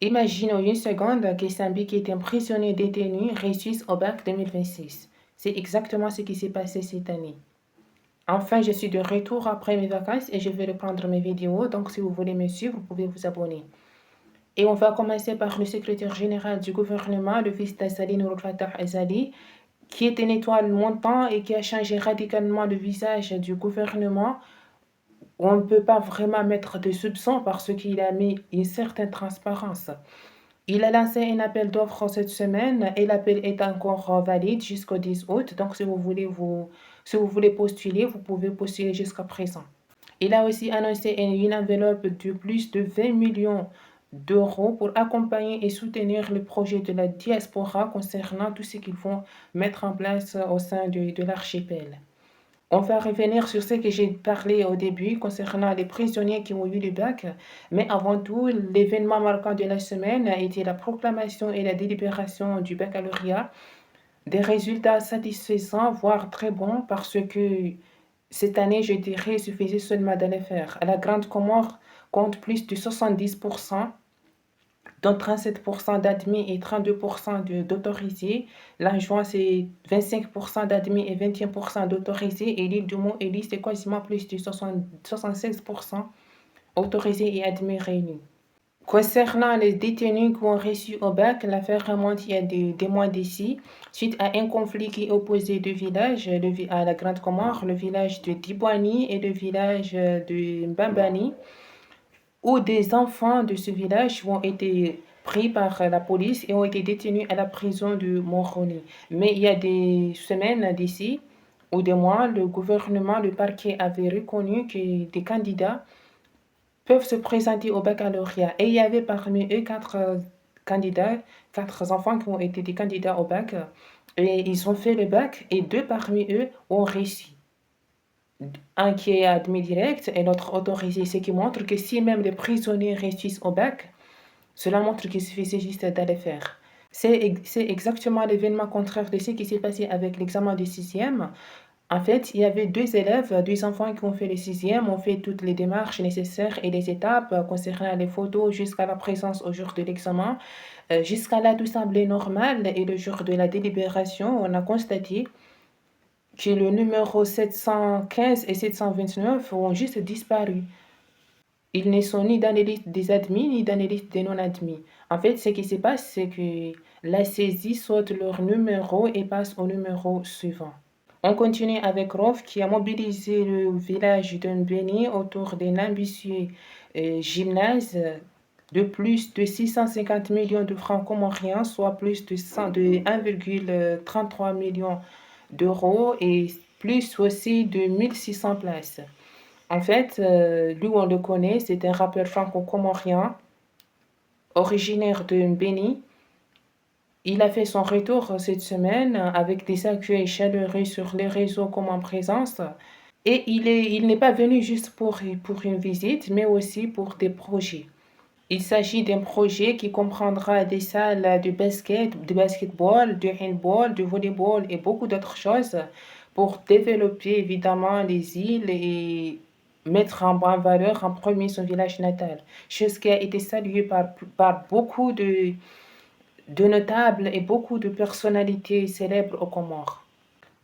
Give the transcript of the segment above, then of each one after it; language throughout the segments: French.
Imaginons une seconde que Sambi, qui est un prisonnier détenu, réussisse au bac 2026. C'est exactement ce qui s'est passé cette année. Enfin, je suis de retour après mes vacances et je vais reprendre mes vidéos. Donc, si vous voulez me suivre, vous pouvez vous abonner. Et on va commencer par le secrétaire général du gouvernement, le fils d'Azali Nour Fatah Azali, qui est une étoile montante et qui a changé radicalement le visage du gouvernement. On ne peut pas vraiment mettre de soupçons parce qu'il a mis une certaine transparence. Il a lancé un appel d'offres cette semaine et l'appel est encore valide jusqu'au 10 août. Donc, si vous voulez postuler, vous pouvez postuler jusqu'à présent. Il a aussi annoncé une enveloppe de plus de 20 millions d'euros pour accompagner et soutenir le projet de la diaspora concernant tout ce qu'ils vont mettre en place au sein de l'archipel. On va revenir sur ce que j'ai parlé au début concernant les prisonniers qui ont eu le bac, mais avant tout, l'événement marquant de la semaine a été la proclamation et la délibération du baccalauréat, des résultats satisfaisants, voire très bons, parce que cette année, je dirais, il suffisait seulement de le faire. La Grande Comore compte plus de 70%, dont 37% d'admis et 32% d'autorisés. La Juin, c'est 25% d'admis et 21% d'autorisés. Et l'île du Mont Elie, c'est quasiment plus de 76% autorisés et admis réunis. Concernant les détenus qui ont reçu au bac, l'affaire remonte il y a des mois d'ici, suite à un conflit qui opposait deux villages à la Grande Comore, le village de Dibouani et le village de Mbambani, où des enfants de ce village ont été pris par la police et ont été détenus à la prison de Moroni. Mais il y a des semaines d'ici, ou des mois, le gouvernement, le parquet avait reconnu que des candidats peuvent se présenter au baccalauréat. Et il y avait parmi eux candidats, quatre enfants qui ont été des candidats au bac. Et ils ont fait le bac et deux parmi eux ont réussi. Un qui est admis direct et l'autre autorisé, ce qui montre que si même les prisonniers réussissent au bac, cela montre qu'il suffisait juste d'aller faire. C'est exactement l'événement contraire de ce qui s'est passé avec l'examen du sixième. En fait, il y avait deux élèves, deux enfants qui ont fait le sixième, ont fait toutes les démarches nécessaires et les étapes concernant les photos jusqu'à la présence au jour de l'examen. Jusqu'à là, tout semblait normal et le jour de la délibération, on a constaté que le numéro 715 et 729 ont juste disparu. Ils ne sont ni dans les listes des admis ni dans les listes des non-admis. En fait, ce qui se passe, c'est que la saisie saute leur numéro et passe au numéro suivant. On continue avec Rof qui a mobilisé le village de Mbeni autour d'un ambitieux gymnase de plus de 650 millions de francs comoriens, soit plus de 1,33 million d'euros et plus aussi de 1600 places. En fait, lui, on le connaît, c'est un rappeur franco-comorien, originaire de Mbeni. Il a fait son retour cette semaine avec des accueils chaleureux sur les réseaux comme en présence. Et il n'est pas venu juste pour une visite, mais aussi pour des projets. Il s'agit d'un projet qui comprendra des salles de basket, de basketball, de handball, de volleyball et beaucoup d'autres choses pour développer évidemment les îles et mettre en valeur en premier son village natal. Chose qui a été saluée par beaucoup de notables et beaucoup de personnalités célèbres aux Comores.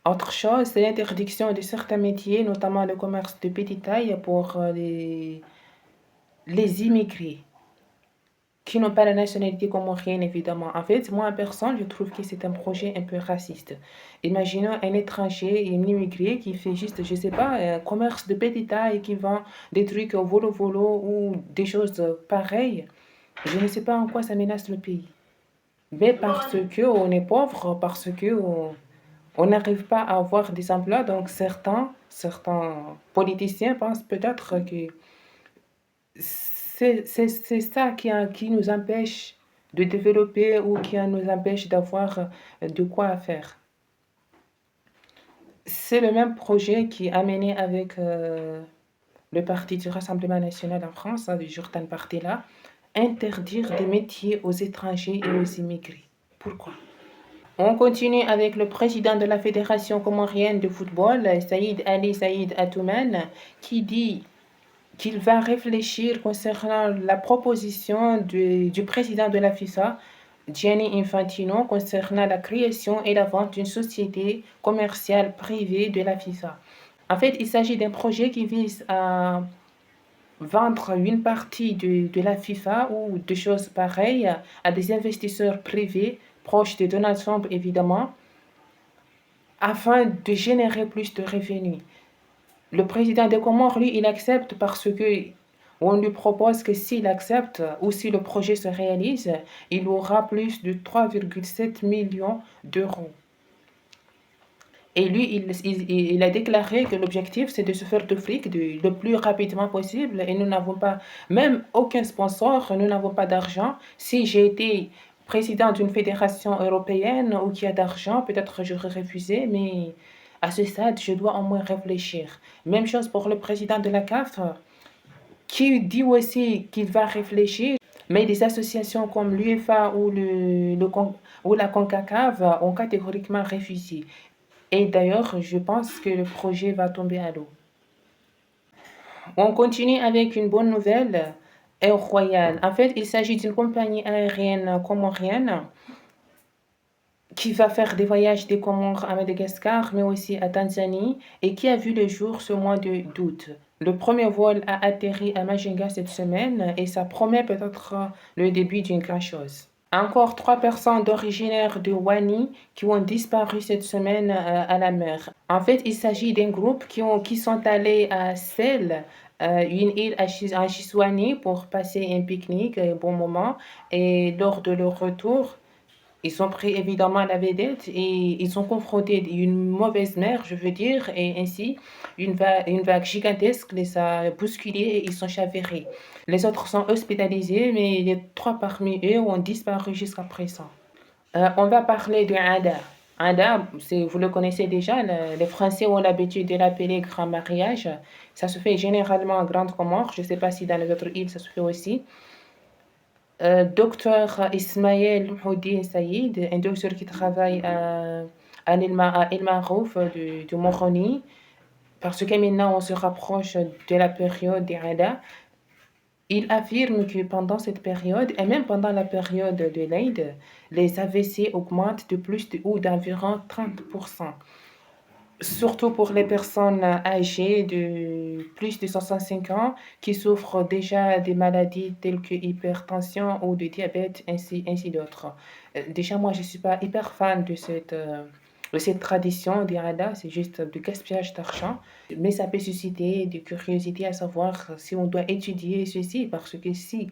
Autre chose, c'est l'interdiction de certains métiers, notamment le commerce de petite taille pour les immigrés qui n'ont pas la nationalité comorienne, évidemment. En fait, moi, en personne, je trouve que c'est un projet un peu raciste. Imaginons un étranger, un immigré qui fait juste, je sais pas, un commerce de petite taille qui vend des trucs au volo-volo ou des choses pareilles. Je ne sais pas en quoi ça menace le pays. Mais parce qu'on est pauvre, parce qu'on on n'arrive pas à avoir des emplois, donc certains politiciens pensent peut-être que c'est ça qui nous empêche de développer ou qui nous empêche d'avoir de quoi faire. C'est le même projet qui a mené avec le Parti du Rassemblement national en France, le Jourdan Parti là, interdire des métiers aux étrangers et aux immigrés. Pourquoi? On continue avec le président de la Fédération comorienne de football, Saïd Ali Saïd Atouman, qui dit qu'il va réfléchir concernant la proposition du président de la FIFA, Gianni Infantino, concernant la création et la vente d'une société commerciale privée de la FIFA. En fait, il s'agit d'un projet qui vise à vendre une partie de la FIFA ou de choses pareilles à des investisseurs privés proches de Donald Trump, évidemment, afin de générer plus de revenus. Le président des Comores, lui, il accepte parce que on lui propose que s'il accepte ou si le projet se réalise, il aura plus de 3,7 millions d'euros. Et lui, il a déclaré que l'objectif, c'est de se faire de fric le plus rapidement possible. Et nous n'avons pas, même aucun sponsor, nous n'avons pas d'argent. Si j'ai été président d'une fédération européenne ou qui a d'argent, peut-être j'aurais refusé, mais à ce stade, je dois au moins réfléchir. Même chose pour le président de la CAF, qui dit aussi qu'il va réfléchir, mais des associations comme l'UEFA ou la CONCACAF ont catégoriquement refusé. Et d'ailleurs, je pense que le projet va tomber à l'eau. On continue avec une bonne nouvelle, Air Royal. En fait, il s'agit d'une compagnie aérienne comorienne qui va faire des voyages des Comores à Madagascar, mais aussi à Tanzanie, et qui a vu le jour ce mois d'août. Le premier vol a atterri à Majinga cette semaine et ça promet peut-être le début d'une grande chose. Encore 3 personnes originaires de Wani qui ont disparu cette semaine à la mer. En fait, il s'agit d'un groupe qui sont allés à Sel, une île à Chiswani, pour passer un pique-nique, un bon moment. Et lors de leur retour, ils ont pris évidemment la vedette et ils sont confrontés à une mauvaise mer, je veux dire, et ainsi une vague gigantesque les a bousculés et ils sont chavirés. Les autres sont hospitalisés, mais les 3 parmi eux ont disparu jusqu'à présent. On va parler de Ada. Ada, vous le connaissez déjà, les Français ont l'habitude de l'appeler grand mariage. Ça se fait généralement en Grande Comore. Je ne sais pas si dans les autres îles ça se fait aussi. Docteur Ismaël Houdin Saïd, un docteur qui travaille à El Marouf de Moroni, parce que maintenant on se rapproche de la période des Ada. Il affirme que pendant cette période, et même pendant la période de l'Aïd, les AVC augmentent de plus ou d'environ 30%. Surtout pour les personnes âgées de plus de 65 ans qui souffrent déjà des maladies telles que l'hypertension ou le diabète, ainsi d'autres. Déjà, moi, je ne suis pas hyper fan de cette tradition d'Irada, c'est juste du gaspillage d'argent, mais ça peut susciter de curiosité à savoir si on doit étudier ceci, parce que si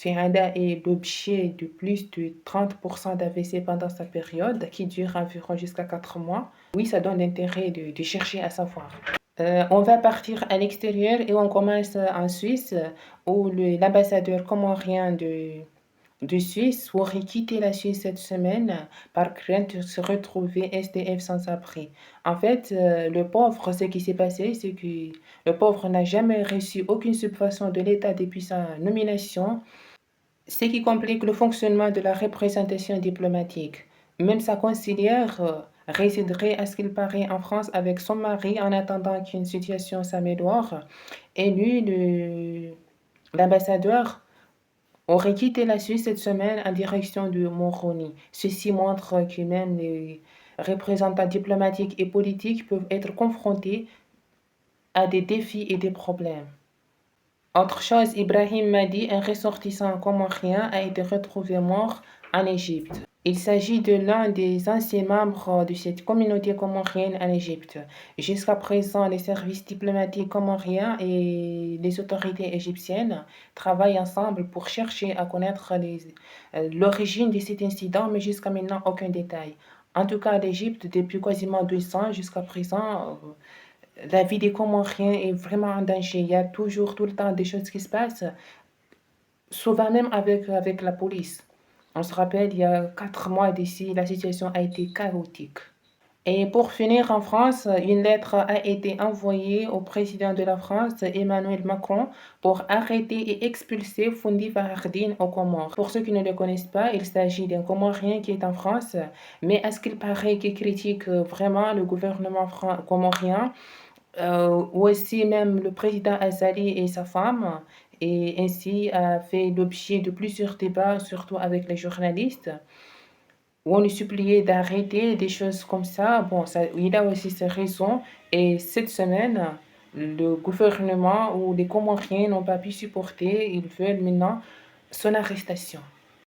Irada est l'objet de plus de 30% d'AVC pendant sa période, qui dure environ jusqu'à 4 mois, oui, ça donne l'intérêt de chercher à savoir. On va partir à l'extérieur et on commence en Suisse, où l'ambassadeur comorien de Suisse aurait quitté la Suisse cette semaine par crainte de se retrouver SDF sans abri. En fait, le pauvre, ce qui s'est passé, c'est que le pauvre n'a jamais reçu aucune subvention de l'État depuis sa nomination, ce qui complique le fonctionnement de la représentation diplomatique. Même sa conseillère résiderait à ce qu'il paraît en France avec son mari en attendant qu'une situation s'améliore. Et lui, l'ambassadeur, aurait quitté la Suisse cette semaine en direction de Moroni. Ceci montre que même les représentants diplomatiques et politiques peuvent être confrontés à des défis et des problèmes. Autre chose, Ibrahim Madi, un ressortissant comorien, a été retrouvé mort en Égypte. Il s'agit de l'un des anciens membres de cette communauté comorienne en Égypte. Jusqu'à présent, les services diplomatiques comoriens et les autorités égyptiennes travaillent ensemble pour chercher à connaître l'origine de cet incident, mais jusqu'à maintenant, aucun détail. En tout cas, l'Égypte, depuis quasiment 200 jusqu'à présent, la vie des Comoriens est vraiment en danger. Il y a toujours, tout le temps, des choses qui se passent, souvent même avec la police. On se rappelle, il y a 4 mois d'ici, la situation a été chaotique. Et pour finir, en France, une lettre a été envoyée au président de la France, Emmanuel Macron, pour arrêter et expulser Foundi Farardine aux Comores. Pour ceux qui ne le connaissent pas, il s'agit d'un Comorien qui est en France, mais à ce qu'il paraît, qui critique vraiment le gouvernement comorien Aussi même le président Azali et sa femme et ainsi a fait l'objet de plusieurs débats, surtout avec les journalistes, où on lui suppliait d'arrêter des choses comme ça. Bon, ça il a aussi ses raisons et cette semaine, le gouvernement ou les Comoriens n'ont pas pu supporter, ils veulent maintenant son arrestation.